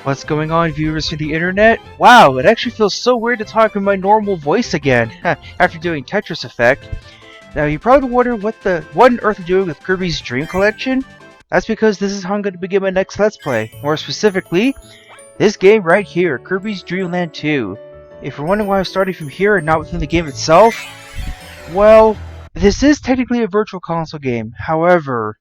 What's going on, viewers of the internet? Wow, it actually feels so weird to talk in my normal voice again, after doing Tetris Effect. Now, you probably wonder what on earth I'm doing with Kirby's Dream Collection? That's because this is how I'm going to begin my next Let's Play. More specifically, this game right here, Kirby's Dream Land 2. If you're wondering why I'm starting from here and not within the game itself, well, this is technically a virtual console game. However,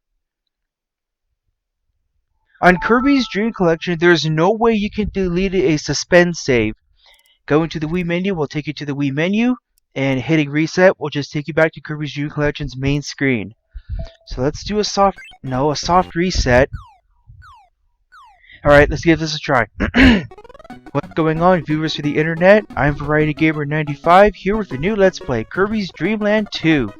on Kirby's Dream Collection, there's no way you can delete a suspend save. Going to the Wii menu will take you to the Wii menu, and hitting reset will just take you back to Kirby's Dream Collection's main screen. So let's do a soft reset. Alright, let's give this a try. What's going on, viewers for the internet? I'm Variety Gamer 95 here with a new Let's Play, Kirby's Dream Land 2.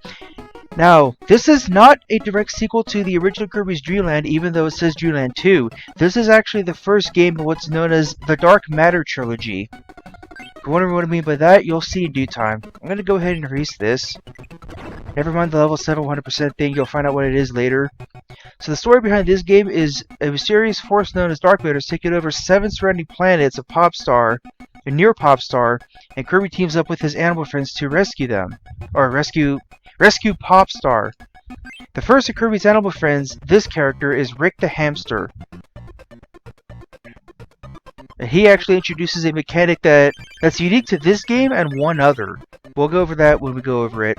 Now, this is not a direct sequel to the original Kirby's Dream Land, even though it says Dream Land 2. This is actually the first game of what's known as the Dark Matter Trilogy. If you're wondering what I mean by that, you'll see in due time. I'm going to go ahead and erase this. Never mind the level 7 100% thing, you'll find out what it is later. So the story behind this game is a mysterious force known as Dark Matter has taken over 7 surrounding planets of Popstar, near Popstar, and Kirby teams up with his animal friends to rescue them. Or rescue Popstar. The first of Kirby's animal friends, this character, is Rick the Hamster. And he actually introduces a mechanic that's unique to this game and one other. We'll go over that when we go over it.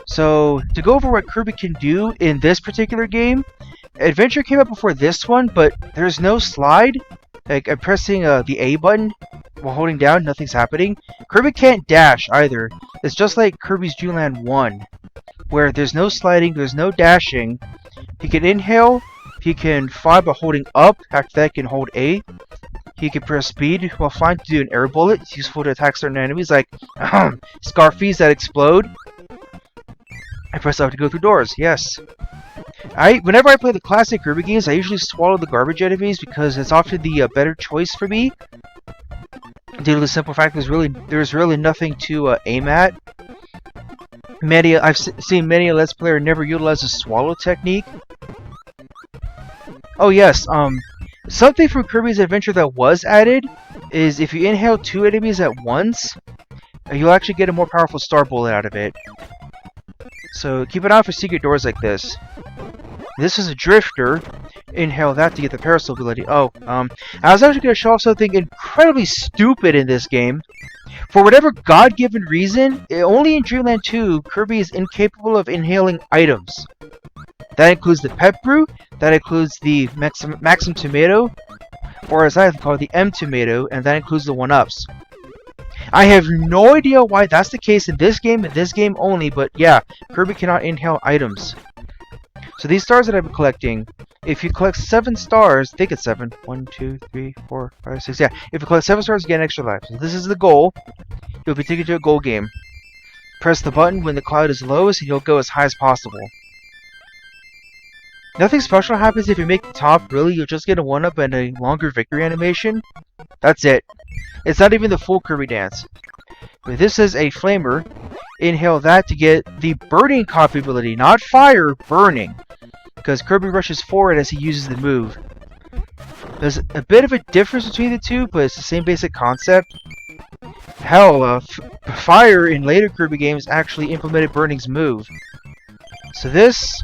So, to go over what Kirby can do in this particular game, Adventure came out before this one, but there's no slide. Like, I'm pressing the A button while holding down, nothing's happening. Kirby can't dash either. It's just like Kirby's Dream Land 1, where there's no sliding, there's no dashing. He can inhale, he can fly by holding up, after that he can hold A. He can press speed while flying to do an air bullet. It's useful to attack certain enemies like Scarfies that explode. I press up to go through doors, yes. Whenever I play the classic Kirby games, I usually swallow the garbage enemies because it's often the better choice for me. Due to the simple fact there's really nothing to aim at. I've seen many a Let's Player never utilize the swallow technique. Oh yes, something from Kirby's Adventure that was added is if you inhale 2 enemies at once, you'll actually get a more powerful star bullet out of it. So keep an eye out for secret doors like this. This is a drifter. Inhale that to get the parasol ability. I was actually going to show off something incredibly stupid in this game. For whatever God-given reason, only in Dream Land 2, Kirby is incapable of inhaling items. That includes the Pep Brew, that includes the Maxim Tomato, or as I like to call it, the M Tomato, and that includes the 1-ups. I have no idea why that's the case in this game only, but yeah, Kirby cannot inhale items. So these stars that I've been collecting, if you collect 7 stars, I think it's 7. 1, 2, 3, 4, 5, 6, yeah. If you collect 7 stars, you get an extra life. So this is the goal. You'll be taken to a goal game. Press the button when the cloud is lowest and you'll go as high as possible. Nothing special happens if you make the top, really. You'll just get a 1-up and a longer victory animation. That's it. It's not even the full Kirby dance. But this is a flamer. Inhale that to get the burning copy ability, not fire, burning. Because Kirby rushes forward as he uses the move. There's a bit of a difference between the two, but it's the same basic concept. Hell, fire in later Kirby games actually implemented Burning's move. So this...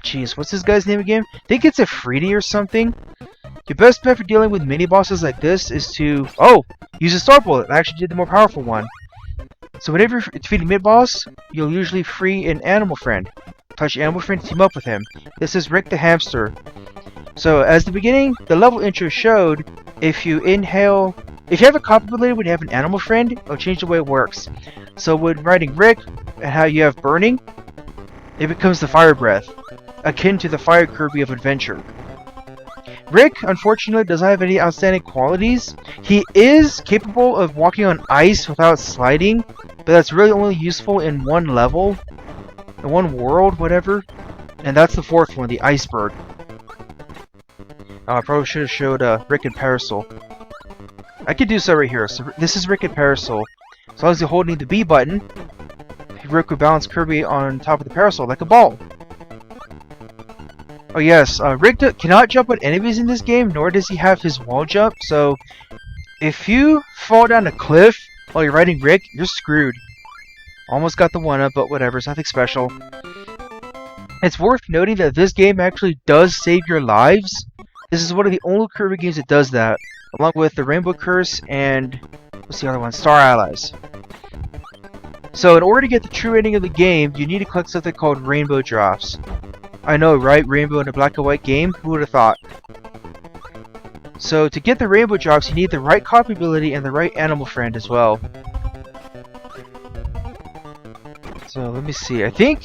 jeez, what's this guy's name again? I think it's a Freedy or something. Your best bet for dealing with mini-bosses like this is to... oh! use a Star Bullet. I actually did the more powerful one. So whenever you're defeating mid-boss, you'll usually free an animal friend. Touch your animal friend to team up with him. This is Rick the Hamster. So as the beginning, the level intro showed, if you have a copy ability when you have an animal friend, it'll change the way it works. So when riding Rick, and how you have burning, it becomes the fire breath, akin to the fire Kirby of adventure. Rick, unfortunately, doesn't have any outstanding qualities. He is capable of walking on ice without sliding, but that's really only useful in one level, in one world, whatever. And that's the fourth one, the Iceberg. I probably should have showed Rick and Parasol. I could do so right here. So this is Rick and Parasol. As long as you're holding the B button, Rick will balance Kirby on top of the parasol like a ball. Oh yes, Rick cannot jump on enemies in this game, nor does he have his wall jump, so if you fall down a cliff while you're riding Rick, you're screwed. Almost got the 1-up, but whatever, it's nothing special. It's worth noting that this game actually does save your lives. This is one of the only Kirby games that does that, along with the Rainbow Curse and, what's the other one? Star Allies. So in order to get the true ending of the game, you need to collect something called Rainbow Drops. I know, right? Rainbow in a black and white game? Who would have thought? So to get the Rainbow Drops, you need the right copy ability and the right animal friend as well. So let me see. I think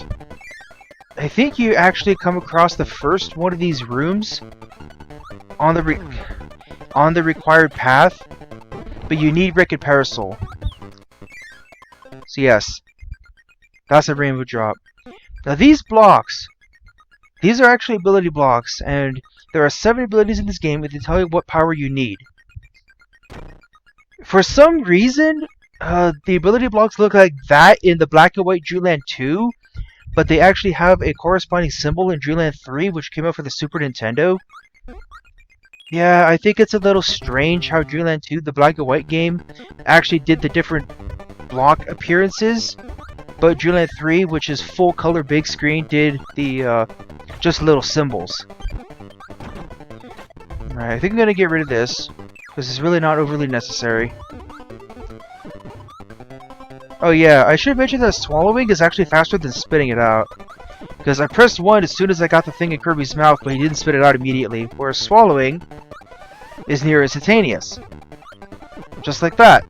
you actually come across the first one of these rooms on the required path, but you need Rick and Parasol. So yes, that's a Rainbow Drop. Now these blocks, these are actually ability blocks, and there are 7 abilities in this game that tell you what power you need. For some reason, the ability blocks look like that in the black and white Dreamland 2, but they actually have a corresponding symbol in Dreamland 3, which came out for the Super Nintendo. Yeah, I think it's a little strange how Dreamland 2, the black and white game, actually did the different block appearances, but Dreamland 3, which is full color big screen, did the just little symbols. Alright, I think I'm gonna get rid of this because it's really not overly necessary. Oh yeah, I should mention that swallowing is actually faster than spitting it out, because I pressed 1 as soon as I got the thing in Kirby's mouth, but he didn't spit it out immediately, whereas swallowing is near instantaneous. Just like that.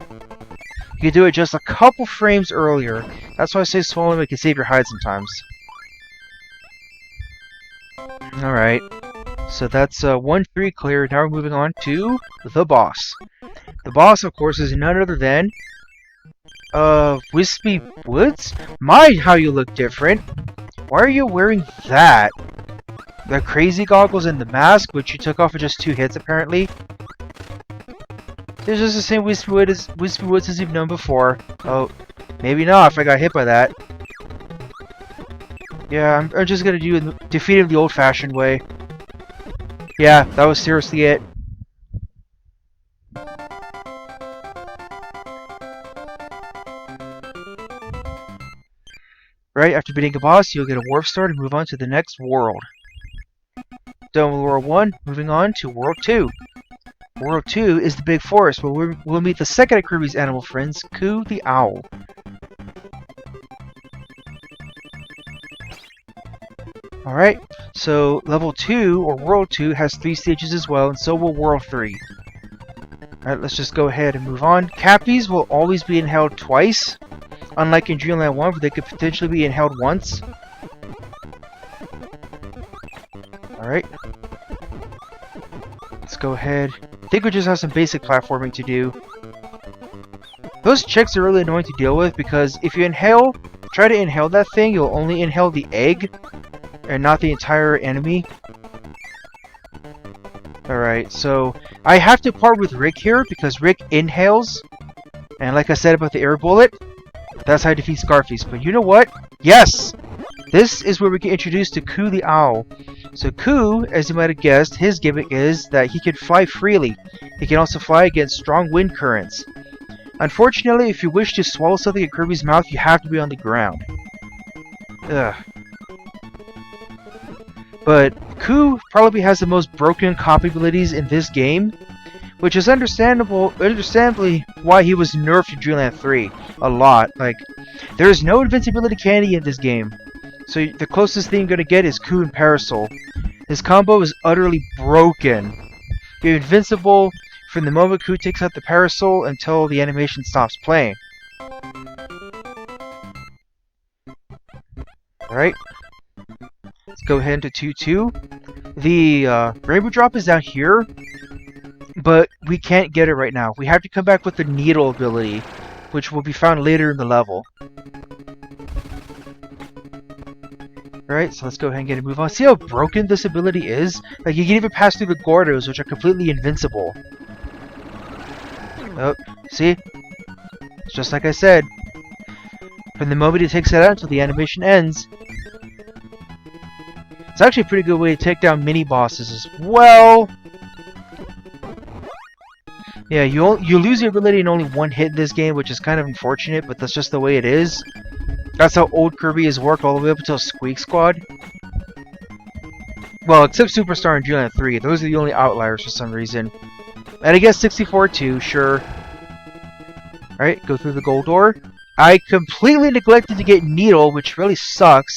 You can do it just a couple frames earlier. That's why I say swallowing can save your hide sometimes. Alright, so that's 1-3 clear. Now we're moving on to the boss. The boss, of course, is none other than Wispy Woods? My, how you look different. Why are you wearing that? The crazy goggles and the mask, which you took off in just 2 hits, apparently. It's just the same Wispy Woods as you've known before. Oh, maybe not if I got hit by that. Yeah, I'm just gonna defeat him the old-fashioned way. Yeah, that was seriously it. Right, after beating a boss, you'll get a warp star to move on to the next world. Done with World 1, moving on to World 2. World 2 is the big forest, where we'll meet the second of Kirby's animal friends, Coo the Owl. Alright, so level 2, or World 2, has 3 stages as well, and so will World 3. Alright, let's just go ahead and move on. Cappies will always be inhaled twice, unlike in Dreamland 1, where they could potentially be inhaled once. Alright. Let's go ahead. I think we just have some basic platforming to do. Those chicks are really annoying to deal with, because if you try to inhale that thing, you'll only inhale the egg, and not the entire enemy. Alright, so I have to part with Rick here, because Rick inhales, and like I said about the air bullet, that's how I defeat Scarface. But you know what? Yes! This is where we get introduced to Coo the Owl. So Coo, as you might have guessed, his gimmick is that he can fly freely. He can also fly against strong wind currents. Unfortunately, if you wish to swallow something in Kirby's mouth, you have to be on the ground. Ugh. But Coo probably has the most broken copy abilities in this game, which is understandably why he was nerfed in Dreamland 3 a lot. Like, there is no invincibility candy in this game, so the closest thing you're gonna get is Coo and Parasol. This combo is utterly broken. You're invincible from the moment Coo takes out the Parasol until the animation stops playing. Alright, let's go ahead into 2-2. The Rainbow Drop is down here, but we can't get it right now. We have to come back with the Needle ability, which will be found later in the level. Alright, so let's go ahead and get a move on. See how broken this ability is? Like, you can even pass through the Gordos, which are completely invincible. Oh, see? It's just like I said. From the moment he takes it out until the animation ends. It's actually a pretty good way to take down mini-bosses as well. Yeah, you lose your ability in only one hit in this game, which is kind of unfortunate, but that's just the way it is. That's how old Kirby has worked all the way up until Squeak Squad. Well, except Superstar and Dreamland 3. Those are the only outliers for some reason. And I guess 64 too, sure. Alright, go through the gold door. I completely neglected to get Needle, which really sucks.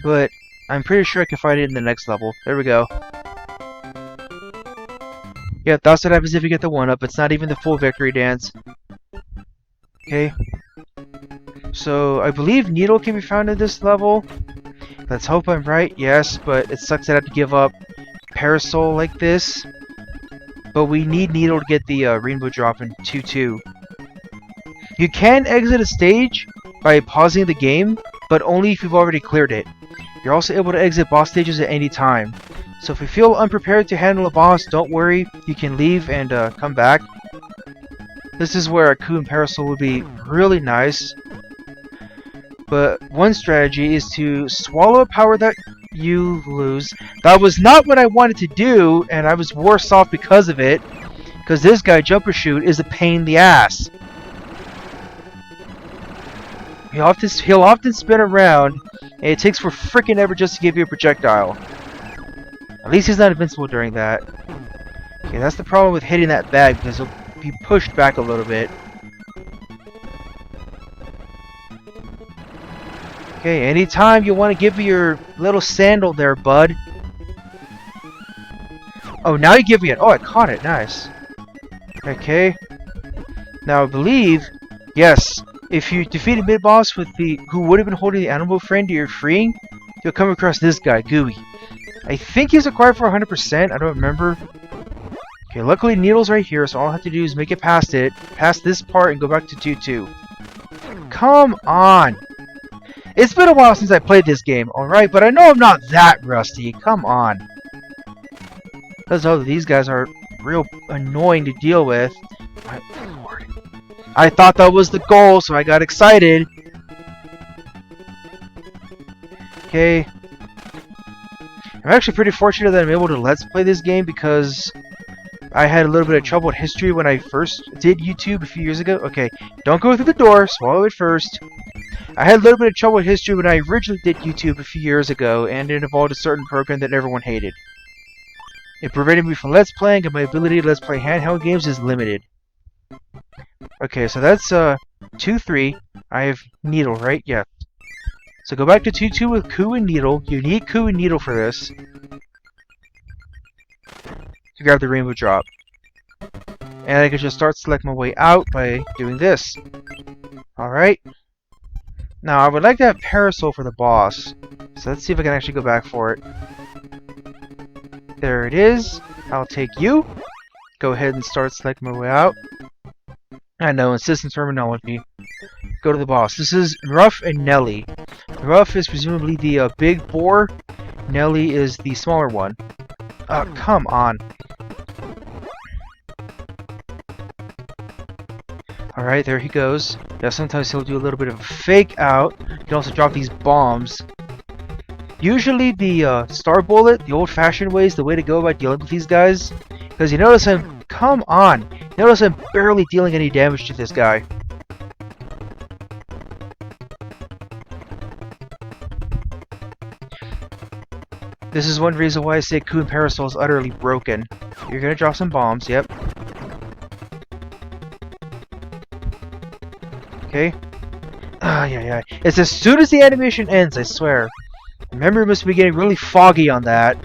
But I'm pretty sure I can find it in the next level. There we go. Yeah, that's what happens if you get the 1-up. It's not even the full victory dance. Okay. So, I believe Needle can be found in this level. Let's hope I'm right. Yes, but it sucks that I have to give up Parasol like this. But we need Needle to get the Rainbow Drop in 2-2. You can exit a stage by pausing the game, but only if you've already cleared it. You're also able to exit boss stages at any time. So if you feel unprepared to handle a boss, don't worry. You can leave and come back. This is where a Coo and Parasol would be really nice. But one strategy is to swallow a power that you lose. That was not what I wanted to do, and I was worse off because of it. Because this guy, Jumper Shoot, is a pain in the ass. He'll often spin around, and it takes for frickin' ever just to give you a projectile. At least he's not invincible during that. Okay, that's the problem with hitting that bag, because he'll be pushed back a little bit. Okay, anytime you want to give me your little sandal there, bud. Oh, now you give me it. Oh, I caught it. Nice. Okay. Now, I believe, yes, if you defeat a mid-boss with who would have been holding the animal friend you're freeing, you'll come across this guy, Gooey. I think he's acquired for 100%. I don't remember. Okay, luckily Needle's right here, so all I have to do is make it past this part, and go back to 2-2. Come on! It's been a while since I played this game, alright, but I know I'm not that rusty. Come on. Let's hope these guys are real annoying to deal with. My lord. I thought that was the goal, so I got excited. Okay. I'm actually pretty fortunate that I'm able to Let's Play this game because I had a little bit of trouble with history when I first did YouTube a few years ago. Okay, don't go through the door. Swallow it first. I had a little bit of trouble with history when I originally did YouTube a few years ago, and it involved a certain program that everyone hated. It prevented me from Let's Playing, and my ability to Let's Play handheld games is limited. Okay, so that's 2-3. I have Needle, right? Yeah. So go back to 2-2 with Coo and Needle. You need Coo and Needle for this. To grab the Rainbow Drop. And I can just start select my way out by doing this. Alright. Now, I would like to have Parasol for the boss. So let's see if I can actually go back for it. There it is. I'll take you. Go ahead and start selecting my way out. I know, insistent terminology. Go to the boss. This is Ruff and Nelly. Ruff is presumably the big boar. Nelly is the smaller one. Come on. Alright, there he goes. Yeah, sometimes he'll do a little bit of a fake out. He can also drop these bombs. Usually the Star Bullet, the old-fashioned way, is the way to go about dealing with these guys. Because you notice I'm... Come on! You notice I'm barely dealing any damage to this guy. This is one reason why I say Coo and Parasol is utterly broken. You're gonna drop some bombs, yep. Okay. Yeah. It's as soon as the animation ends, I swear. Memory must be getting really foggy on that.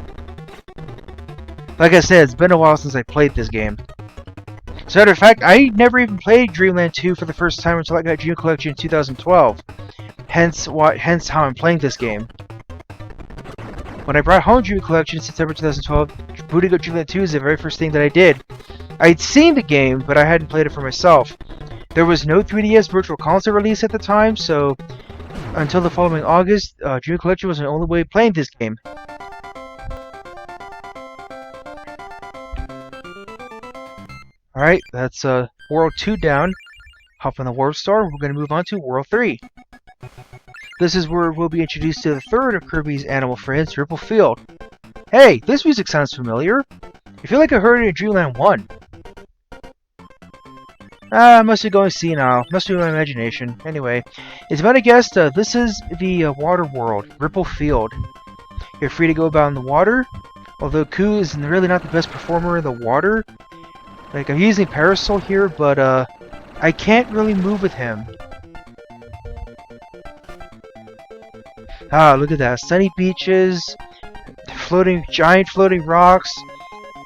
Like I said, it's been a while since I played this game. As a matter of fact, I never even played Dreamland 2 for the first time until I got Dream Collection in 2012. Hence how I'm playing this game. When I brought home Dream Collection in September 2012, booting up Dreamland 2 is the very first thing that I did. I'd seen the game, but I hadn't played it for myself. There was no 3DS Virtual Console release at the time, so until the following August, Dream Collection was the only way of playing this game. Alright, that's World 2 down. Hop on the Warp Star, we're going to move on to World 3. This is where we'll be introduced to the third of Kirby's animal friends, Ripple Field. Hey, this music sounds familiar. I feel like I heard it in Dreamland 1. I must be going senile. Must be my imagination. Anyway, it's about a guess. This is the water world, Ripple Field. You're free to go about in the water, although Coo is really not the best performer in the water. Like, I'm using Parasol here, but I can't really move with him. Ah, look at that. Sunny beaches, giant floating rocks,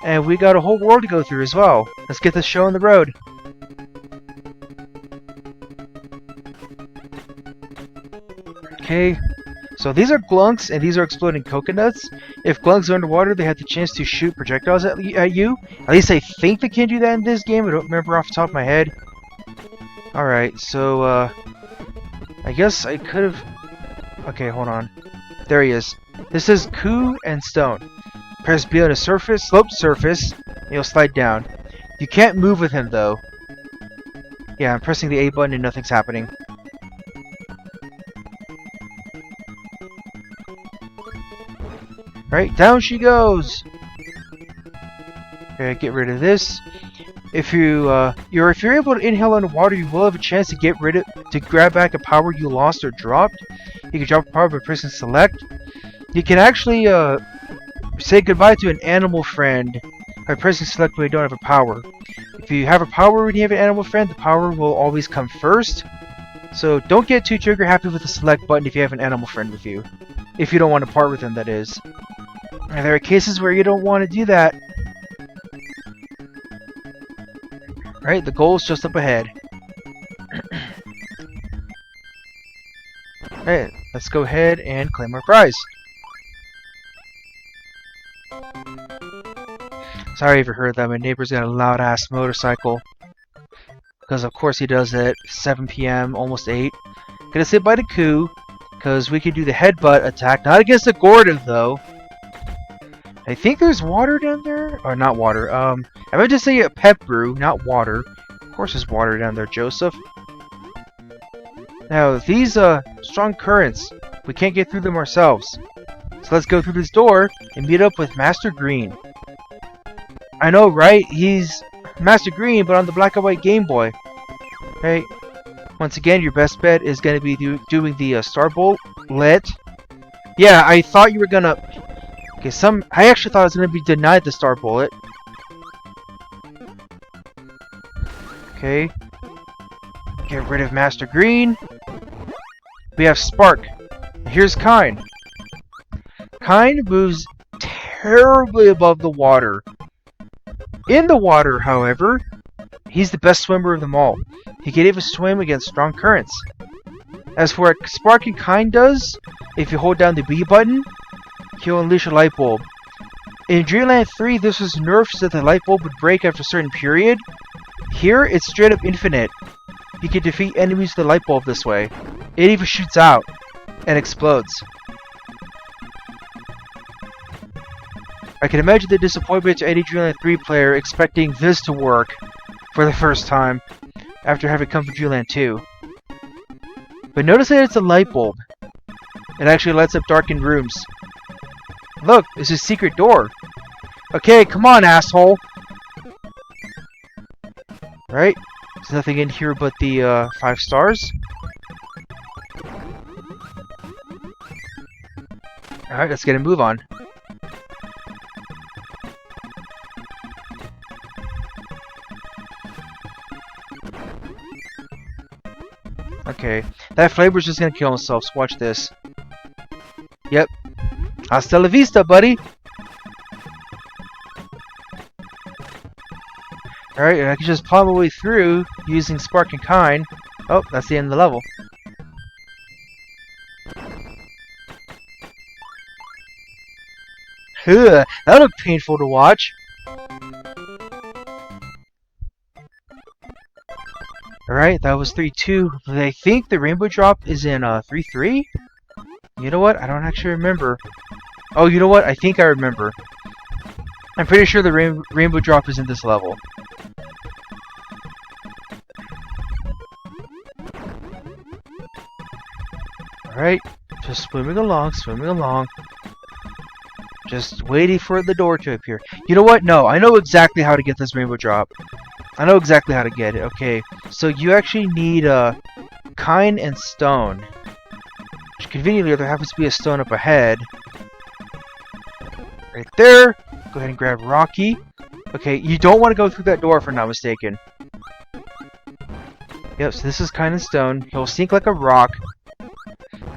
and we got a whole world to go through as well. Let's get this show on the road. Okay, so these are glunks and these are exploding coconuts. If glunks are underwater, they have the chance to shoot projectiles at you. At least I think they can do that in this game. I don't remember off the top of my head. Alright, so I guess I could have... Okay, hold on. There he is. This is Coo and Stone. Press B on a sloped surface, and you'll slide down. You can't move with him though. Yeah, I'm pressing the A button and nothing's happening. Right, down she goes. Okay, get rid of this. If you're able to inhale underwater, you will have a chance to grab back a power you lost or dropped. You can drop a power by pressing select. You can actually say goodbye to an animal friend by pressing select when you don't have a power. If you have a power when you have an animal friend, the power will always come first. So don't get too trigger happy with the select button if you have an animal friend with you. If you don't want to part with them, that is. And there are cases where you don't want to do that. Right, the goal is just up ahead. Alright, let's go ahead and claim our prize. Sorry if you heard that, my neighbor's got a loud ass motorcycle. Because of course he does at 7 PM, almost 8. Gonna say bye to Coo, because we can do the headbutt attack, not against the Gordon though. I think there's water down there? Or not water, I meant to say a pep brew, not water. Of course there's water down there, Joseph. Now, these, strong currents, we can't get through them ourselves. So let's go through this door and meet up with Master Green. I know, right? He's Master Green, but on the black and white Game Boy. Right? Once again, your best bet is going to be doing the Star Bullet. Yeah, I thought you were gonna... Okay, I actually thought I was going to be denied the Star Bullet. Okay. Get rid of Master Green. We have Spark. Here's Kine. Kine moves terribly above the water. In the water, however, he's the best swimmer of them all. He can even swim against strong currents. As for what Spark and Kine does, if you hold down the B button, he'll unleash a light bulb. In Dreamland 3, this was nerfed so that the light bulb would break after a certain period. Here, it's straight up infinite. You can defeat enemies with the light bulb this way. It even shoots out and explodes. I can imagine the disappointment to any Dreamland 3 player expecting this to work for the first time after having come from Dreamland 2. But notice that it's a light bulb. It actually lights up darkened rooms. Look, there's a secret door. Okay, come on, asshole. Right? There's nothing in here but the 5 stars. Alright, let's get a move on. Okay. That flavor's just gonna kill himself, so watch this. Yep. Hasta la vista, buddy! Alright, and I can just plow my way through using Spark and Kine. Oh, that's the end of the level. Ugh, that looked painful to watch. Alright, that was 3-2. I think the rainbow drop is in 3-3? You know what? I don't actually remember. Oh, you know what? I think I remember. I'm pretty sure the rainbow drop is in this level. Alright, just swimming along, swimming along. Just waiting for the door to appear. You know what? No, I know exactly how to get this rainbow drop. I know exactly how to get it. Okay, so you actually need Kine and stone. Which conveniently there happens to be a stone up ahead. Right there. Go ahead and grab Rocky. Okay, you don't want to go through that door if I'm not mistaken. Yep, so this is Kine and stone. He'll sink like a rock.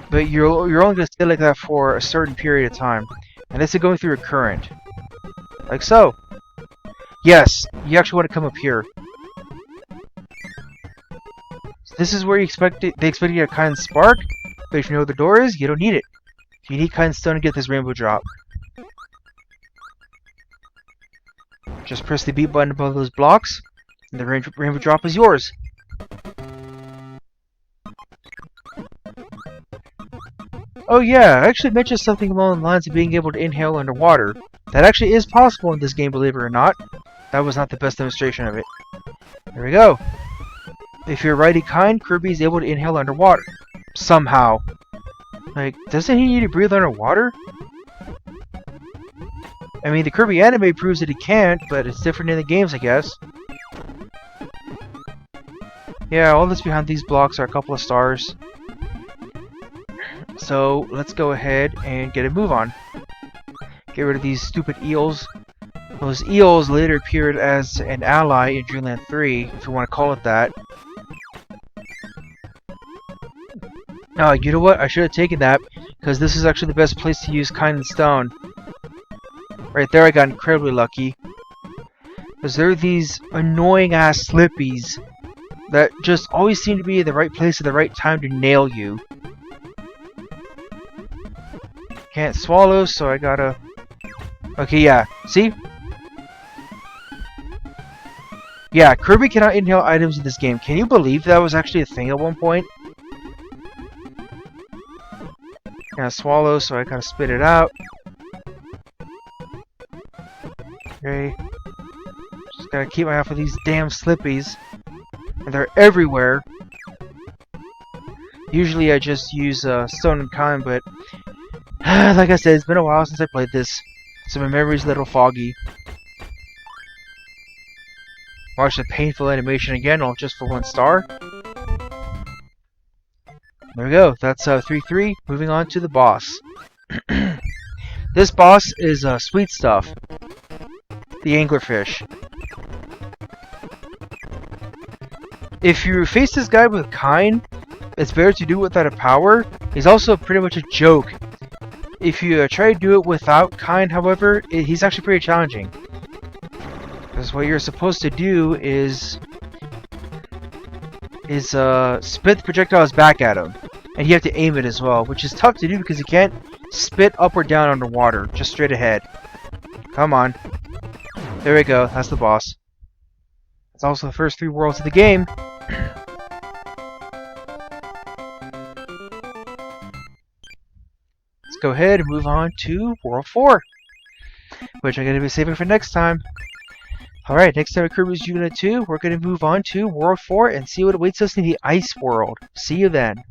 But you're only going to stay like that for a certain period of time. And this is going through a current. Like so. Yes, you actually want to come up here. So this is where they expect you to get Kine Spark. But if you know where the door is, you don't need it. You need Kine Stone to get this rainbow drop. Just press the B button above those blocks, and the rainbow drop is yours. Oh yeah, I actually mentioned something along the lines of being able to inhale underwater. That actually is possible in this game, believe it or not. That was not the best demonstration of it. There we go. If you're riding Kine, Kirby is able to inhale underwater. Somehow. Like, doesn't he need to breathe underwater? I mean, the Kirby anime proves that he can't, but it's different in the games, I guess. Yeah, all that's behind these blocks are a couple of stars. So, let's go ahead and get a move on. Get rid of these stupid eels. Those eels later appeared as an ally in Dreamland 3, if you want to call it that. You know what? I should have taken that, because this is actually the best place to use Kine and Stone. Right there I got incredibly lucky. Because there are these annoying-ass slippies that just always seem to be in the right place at the right time to nail you. Can't swallow, so I gotta... Okay, yeah. See? Yeah, Kirby cannot inhale items in this game. Can you believe that was actually a thing at one point? Gotta swallow, so I gotta spit it out. Okay. Just gotta keep my eye for these damn slippies. And they're everywhere. Usually I just use Stone and Kine, but... like I said, it's been a while since I played this. So my memory's a little foggy. Watch the painful animation again, all just for 1 star. There we go, that's 3-3. Moving on to the boss. This boss is Sweet Stuff. The anglerfish. If you face this guy with Kine, it's better to do it without a power. He's also pretty much a joke. If you try to do it without Kine, however, he's actually pretty challenging. Because what you're supposed to do is spit the projectiles back at him. And you have to aim it as well, which is tough to do because you can't spit up or down underwater, just straight ahead. Come on. There we go, that's the boss. It's also the first 3 worlds of the game. Let's go ahead and move on to World 4, which I'm going to be saving for next time. Alright, next time at Kirby's Unit 2, we're going to move on to World 4 and see what awaits us in the Ice World. See you then.